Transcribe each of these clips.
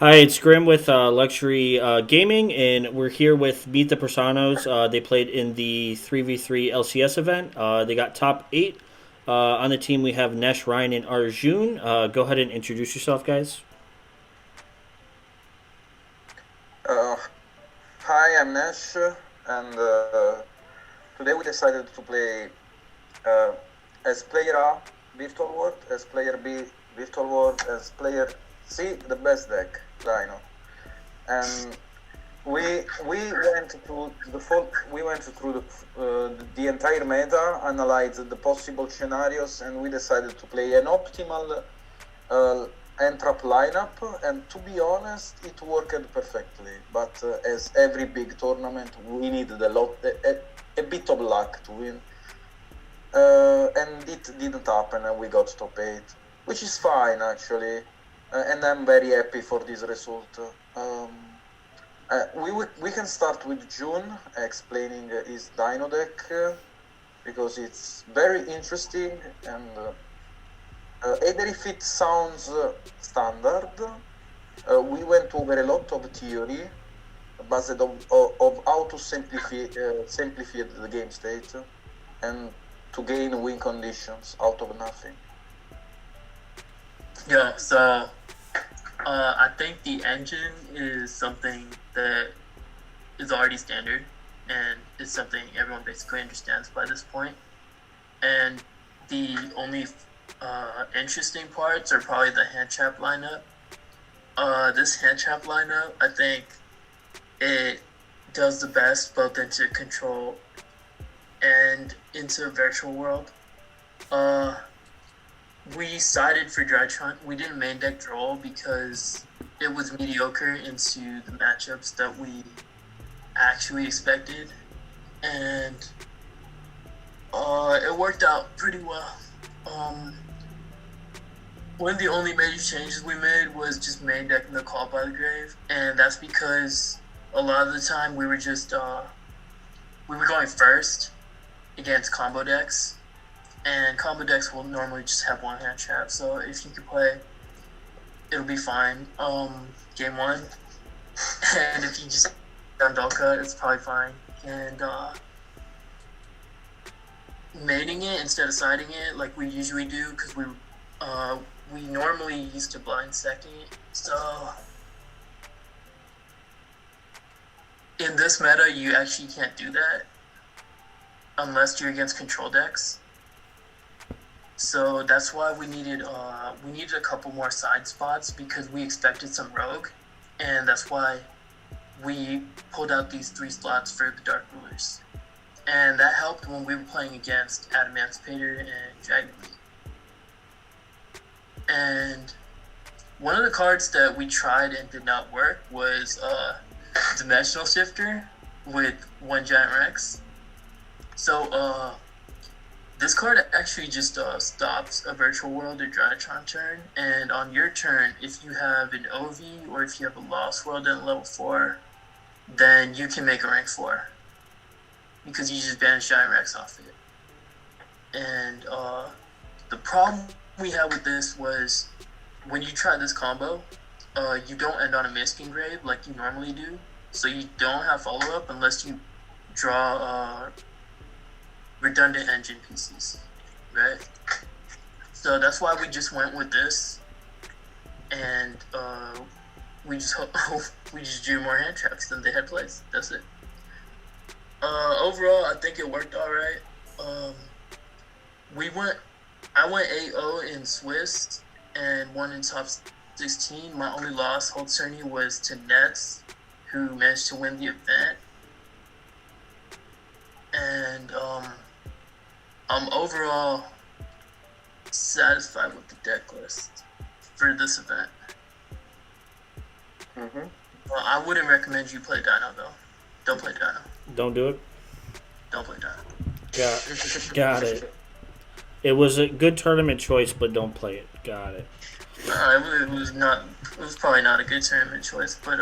Hi, it's Grim with Luxury Gaming, and we're here with Meet the Persanos. They played in the 3v3 LCS event. They got top 8. On the team, we have Nesh, Ryan, and Arjun. Go ahead and introduce yourself, guys. Uh, Hi, I'm Nash, and today we decided to play uh, as player A, Virtual World, as player B, Virtual World, as player C, the best deck, Dino. And we went through the entire meta, analyzed the possible scenarios, and we decided to play an optimal uh, Entrap lineup, and to be honest, it worked perfectly. But as every big tournament, we needed a bit of luck to win, and it didn't happen, and we got top 8, which is fine actually, and I'm very happy for this result. We can start with June explaining his Dino deck because it's very interesting and. Either if it sounds standard, we went over a lot of theory based of how to simplify the game state and to gain win conditions out of nothing. Yeah, so I think the engine is something that is already standard and is something everyone basically understands by this point. And the only interesting parts are probably the hand trap lineup. This hand trap lineup, I think it does the best both into control and into virtual world. We sided for Drytron. We didn't main deck Droll because it was mediocre into the matchups that we actually expected, and it worked out pretty well. One of the only major changes we made was just main decking the Call by the Grave, and that's because a lot of the time we were just we were going first against combo decks, and combo decks will normally just have one hand trap. So if you can play, it'll be fine. Game one, and if you just done Dolka, it's probably fine. And mating it instead of siding it like we usually do, because we normally used to blind second. So in this meta, you actually can't do that unless you're against control decks. So that's why we needed a couple more side spots, because we expected some rogue, and that's why we pulled out these 3 slots for the Dark Rulers. And that helped when we were playing against Adamantipator and Dragon League. And one of the cards that we tried and did not work was Dimensional Shifter with 1 Giant Rex. So this card actually just stops a Virtual World or Drytron turn, and on your turn, if you have an OV or if you have a Lost World at level 4, then you can make a rank 4. Because you just banish Giant Rex off it. And the problem we had with this was when you try this combo, you don't end on a Miskin Grave like you normally do. So you don't have follow-up unless you draw redundant engine pieces, right? So that's why we just went with this, and we just drew more hand traps than they had plays. That's it. Overall, I think it worked all right. I went 8-0 in Swiss and won in top 16. My only loss whole tourney was to Nets, who managed to win the event. And I'm overall satisfied with the deck list for this event. Mm-hmm. Well, I wouldn't recommend you play Dino though. Don't play Dino. Don't do it. Don't play Dino. Got it. It was a good tournament choice, but don't play it. Got it. It was not. It was probably not a good tournament choice, but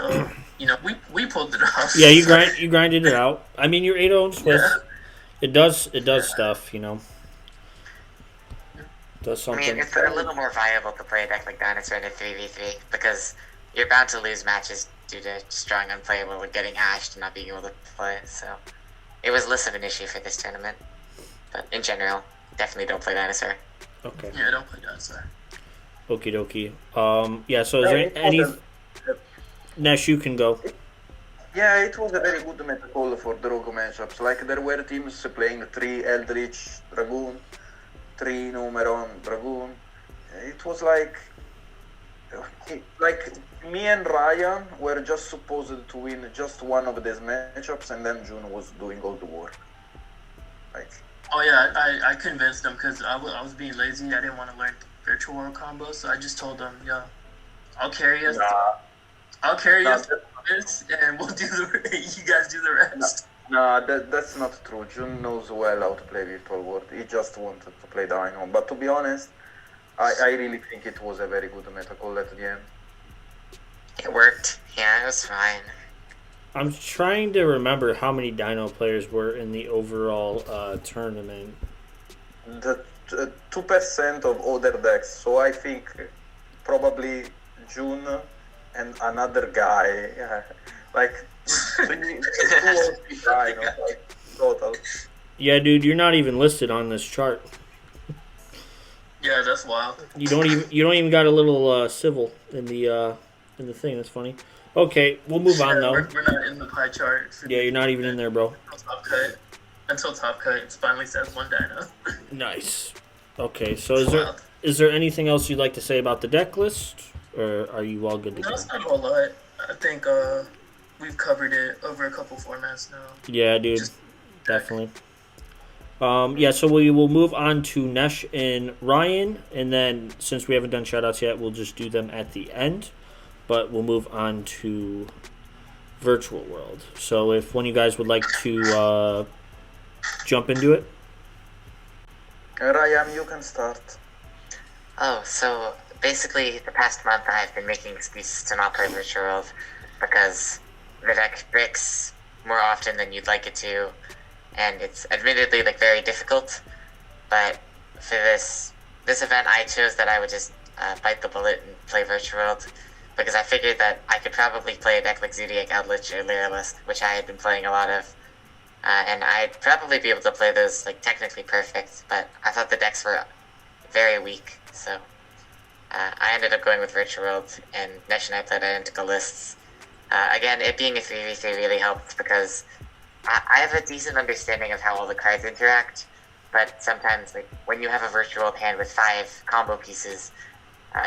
we pulled it off. Yeah, you grinded it out. I mean, you're 8-0 in Swiss. Yeah. It does stuff, Does I something. mean, it's a little more viable to play a deck like Dinosaur in a 3v3 because you're bound to lose matches due to just drawing unplayable or getting ashed and not being able to play. So it was less of an issue for this tournament. But in general, definitely don't play Dinosaur. Okay. Yeah, don't play Dinosaur. Okie dokie. Yeah. So is there any? Nash, you can go. Yeah, it was a very good meta call for the rogue matchups. Like there were teams playing 3 Eldritch Dragoon, 3 Numeron Dragoon. It was like me and Ryan were just supposed to win just one of these matchups, and then June was doing all the work. Like, Oh yeah, I convinced them because I was being lazy. I didn't want to learn virtual world combos, so I just told them, "Yo, I'll carry us. I'll carry us to this, and we'll do you guys do the rest." nah, that's not true. June knows well how to play Virtual World. He just wanted to play Dino. But to be honest, I really think it was a very good meta call at the end. It worked. Yeah, it was fine. I'm trying to remember how many Dino players were in the overall tournament. The 2% of other decks, so I think probably June and another guy, like two or three Dinos, like total. Yeah, dude, you're not even listed on this chart. Yeah, that's wild. You don't even got a little civil in the thing. That's funny. Okay, we'll move on though. We're not in the pie chart. Yeah, you're not even in there, bro. Until top cut, it finally says one Dino. Nice. Okay, so is there anything else you'd like to say about the deck list, or are you all good to go? No, it's not a whole lot. I think we've covered it over a couple formats now. Yeah, dude, definitely. Yeah, so we will move on to Nesh and Ryan, and then since we haven't done shoutouts yet, we'll just do them at the end. But we'll move on to Virtual World. So if one of you guys would like to jump into it. Ryan, you can start. Oh, so basically the past month I've been making excuses to not play Virtual World because the deck breaks more often than you'd like it to, and it's admittedly like very difficult. But for this event, I chose that I would just bite the bullet and play Virtual World because I figured that I could probably play a deck like Zodiac Outlich or Lyralist, which I had been playing a lot of. And I'd probably be able to play those like technically perfect, but I thought the decks were very weak, so I ended up going with Virtual World, and Nesh and I played identical lists. Again, it being a 3v3 really helped because I have a decent understanding of how all the cards interact, but sometimes like when you have a Virtual World hand with 5 combo pieces,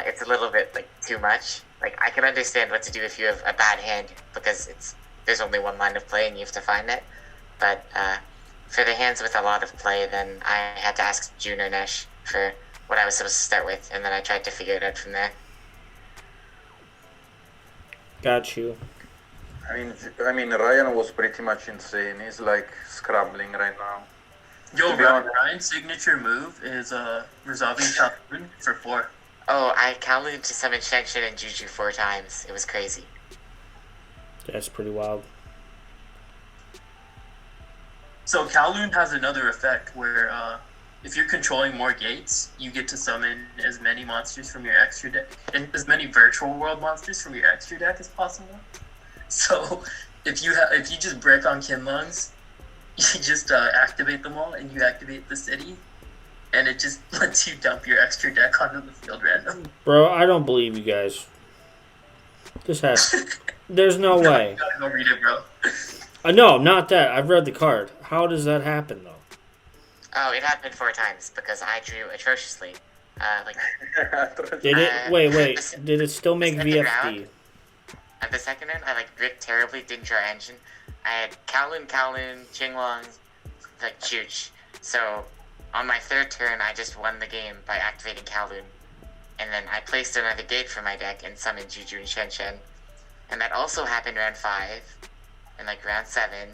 it's a little bit like too much. Like I can understand what to do if you have a bad hand because there's only one line of play and you have to find it. But for the hands with a lot of play, then I had to ask June or Nesh for what I was supposed to start with, and then I tried to figure it out from there. Got you. I mean, Ryan was pretty much insane. He's like scrambling right now. Yo, Ryan's signature move is resolving Calhoun for 4. Oh, I Kowloon to summon Shengshin and Juju 4 times. It was crazy. That's pretty wild. So Kowloon has another effect where if you're controlling more gates, you get to summon as many monsters from your extra deck, and as many Virtual World monsters from your extra deck as possible. So if you just break on Kinlungs, you just activate them all, and you activate the city, and it just lets you dump your extra deck onto the field random. Bro, I don't believe you guys. There's no way. You gotta go read it, bro. No, not that. I've read the card. How does that happen, though? Oh, it happened 4 times because I drew atrociously. Did it? Wait. Did it still make VFD? At the second round, I bricked terribly, didn't draw engine. I had Kowloon, Qinglong, Chooch. So on my 3rd turn, I just won the game by activating Kowloon. And then I placed another gate for my deck and summoned Juju and Shen. And that also happened round 5 and round 7.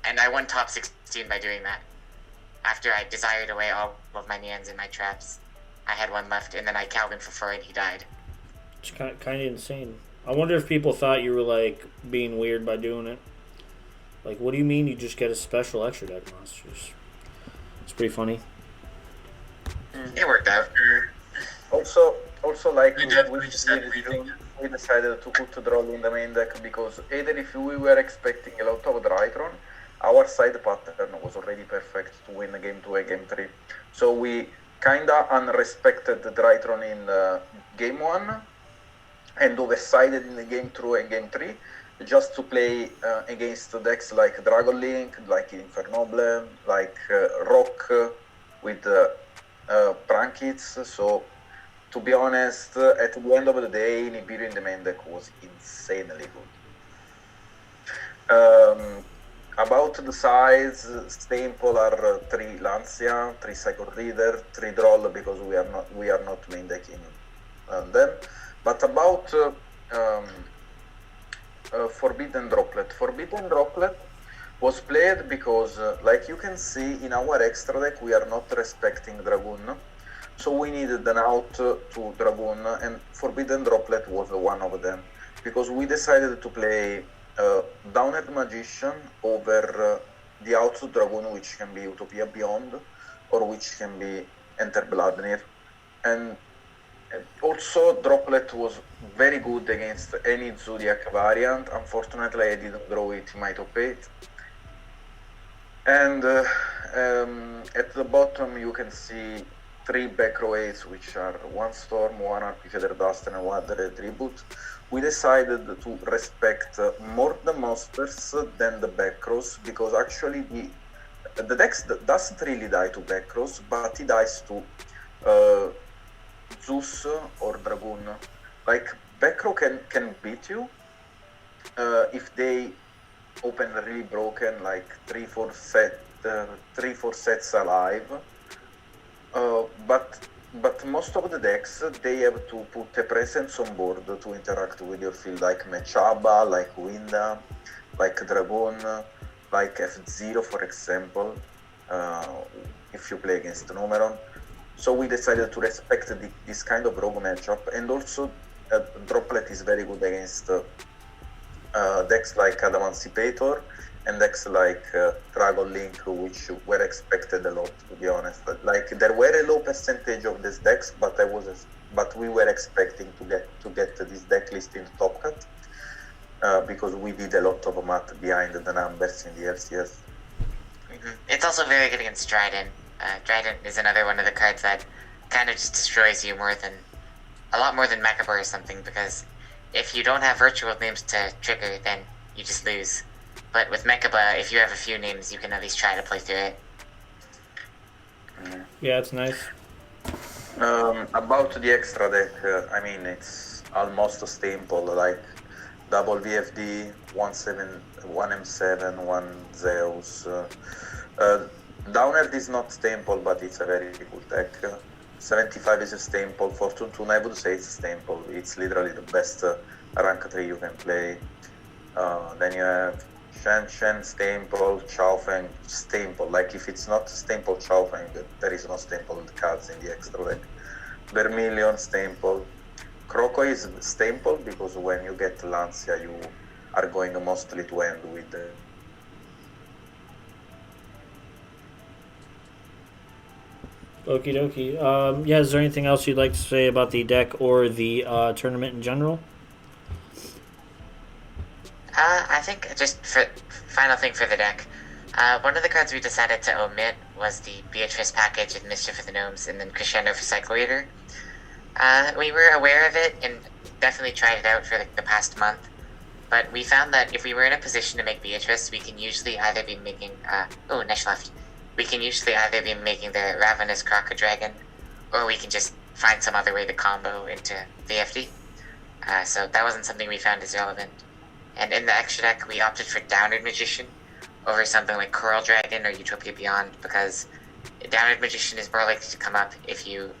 And I won top 16 by doing that. After I desired away all of my Nians and my traps. I had 1 left, and then I Kowloon for 4 and he died. It's kind of insane. I wonder if people thought you were being weird by doing it. What do you mean you just get a special extra deck monsters? It's pretty funny. It worked out. Also We just had to redo it. we decided to put Droll in the main deck because either if we were expecting a lot of Drytron, our side pattern was already perfect to win game 2 and game 3. So we kinda unrespected the Drytron in game 1 and oversided in the game 2 and game 3 just to play against decks like Dragon Link, like Infernoble, like Rock with Prankits. So to be honest, at the end of the day, Nibiru in the main deck was insanely good. About the size, staple are 3 Lancia, 3 Cycle Reader, 3 Droll because we are not main decking them. But about Forbidden Droplet was played because, like you can see in our extra deck, we are not respecting Dragoon. So we needed an out to Dragoon, and Forbidden Droplet was one of them. Because we decided to play Downed Magician over the out to Dragoon, which can be Utopia Beyond, or which can be Enter Bloodnir. And also Droplet was very good against any Zodiac variant. Unfortunately, I didn't draw it in my top 8. And at the bottom you can see 3 back row 8s, which are 1 Storm, 1 RP Feather Dust, and 1 Red Tribute. We decided to respect more the monsters than the back rows because actually the deck doesn't really die to back rows, but it dies to Zeus or Dragoon. Like back row can beat you if they open really broken, like 3-4 sets alive. But most of the decks, they have to put a presence on board to interact with your field, like Mechaba, like Winda, like Dragoon, like F0 for example, if you play against Numeron. So we decided to respect this kind of rogue matchup, and also Droplet is very good against decks like Adamancipator and decks like Dragon Link, which were expected a lot, to be honest. Like there were a low percentage of these decks, but we were expecting to get this deck list in Top Cut because we did a lot of math behind the numbers in the LCS. Mm-hmm. It's also very good against Dryden. Dryden is another one of the cards that kind of just destroys you a lot more than Mechaba or something, because if you don't have virtual names to trigger, then you just lose. But with Mechaba, if you have a few names, you can at least try to play through it. Yeah, it's nice. About the extra deck, I mean, it's almost a staple, like double VFD, 1 M7, 1 Zeus. Downerd is not staple, but it's a very good deck. 75 is a staple. Fortune Tune, I would say it's a staple. It's literally the best rank 3 you can play. Then you have Shen, staple, Chaofeng, staple. Like if it's not staple Chaofeng, there is no staple cards in the extra deck. Vermilion, staple. Croco is staple because when you get Lancia, you are going mostly to end with the Okie dokie. Yeah, is there anything else you'd like to say about the deck or the tournament in general? I think just for final thing for the deck, one of the cards we decided to omit was the Beatrice package with Mischief of the Gnomes and then Crescendo for Cycle Reader. We were aware of it and definitely tried it out for the past month, but we found that if we were in a position to make Beatrice, we can usually either be making Nesh left. We can usually either be making the Ravenous Crocodragon, or we can just find some other way to combo into VFD. So that wasn't something we found as relevant. And in the extra deck, we opted for Downed Magician over something like Coral Dragon or Utopia Beyond, because Downed Magician is more likely to come up if you,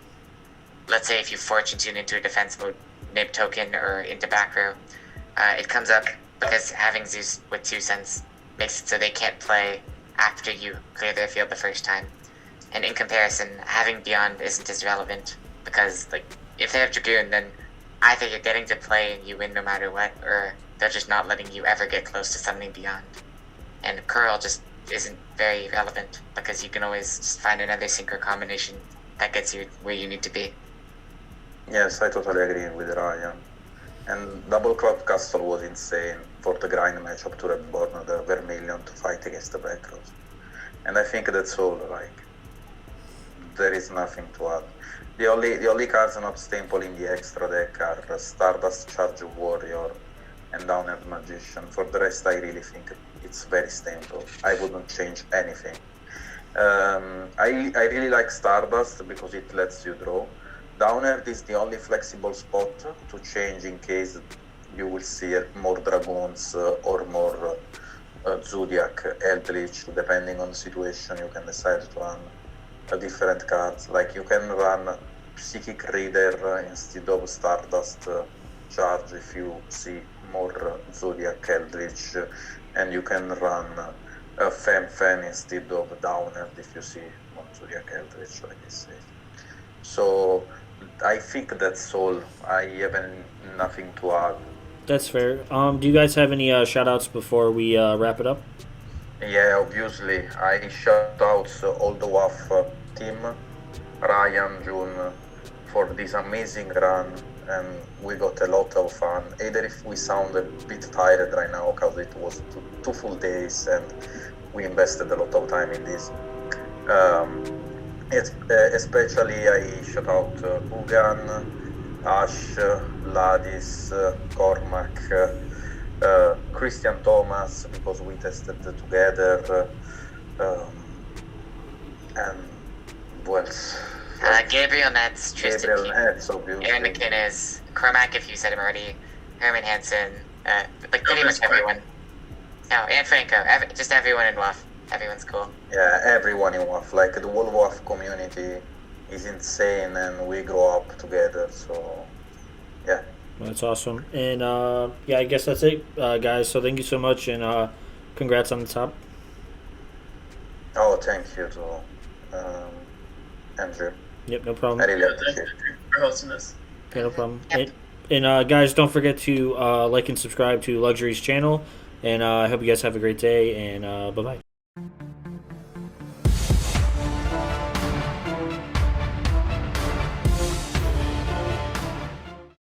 let's say if you Fortune Tune into a defense mode Nib token or into back row. It comes up because having Zeus with 2 cents makes it so they can't play after you clear their field the first time. And in comparison, having Beyond isn't as relevant, because like if they have Dragoon, then either you're getting to play and you win no matter what, or they're just not letting you ever get close to summoning Beyond. And Curl just isn't very relevant, because you can always just find another synchro combination that gets you where you need to be. Yes, I totally agree with Ryan. And Double Cloud Castle was insane for the grind matchup to Reborn, the Vermilion to fight against the Backrows. And I think that's all, like, there is nothing to add. The only cards not stable in the extra deck are Stardust Charge Warrior and Downerd Magician. For the rest, I really think it's very stable. I wouldn't change anything. I really like Stardust because it lets you draw. Downerd is the only flexible spot to change in case you will see more Dragoons or more Zodiac, Eldritch. Depending on the situation, you can decide to run different cards. Like you can run Psychic Reader instead of Stardust Charge if you see more Zodiac, Eldritch, and you can run Fen instead of Downerd if you see more Zodiac, Eldritch, like I say. So I think that's all. I have nothing to add. That's fair. Do you guys have any shout-outs before we wrap it up? Yeah, obviously. I shout out all the WAF team, Ryan, June, for this amazing run, and we got a lot of fun. Either if we sound a bit tired right now because it was two full days and we invested a lot of time in this. Especially I shout out Bugan, Ash, Ladis, Cormac, Christian Thomas because we tested together, and who else? Gabriel Nets, Tristan Gabriel King, Nets, obviously. Aaron McInnes, Cormac, if you said him already, Herman Hansen, like pretty much everyone. No, and Franco, just everyone in WAF. Everyone's cool. Yeah, everyone in WAF. Like the whole WAF community is insane, and we grow up together. So, yeah. That's awesome. And yeah, I guess that's it, guys. So thank you so much, and congrats on the top. Oh, thank you to Andrew. Yep, no problem. I really Thanks, appreciate it. Andrew, for hosting this. Yeah, no problem. Yep. And guys, don't forget to like and subscribe to Luxury's channel. And I hope you guys have a great day. And bye bye.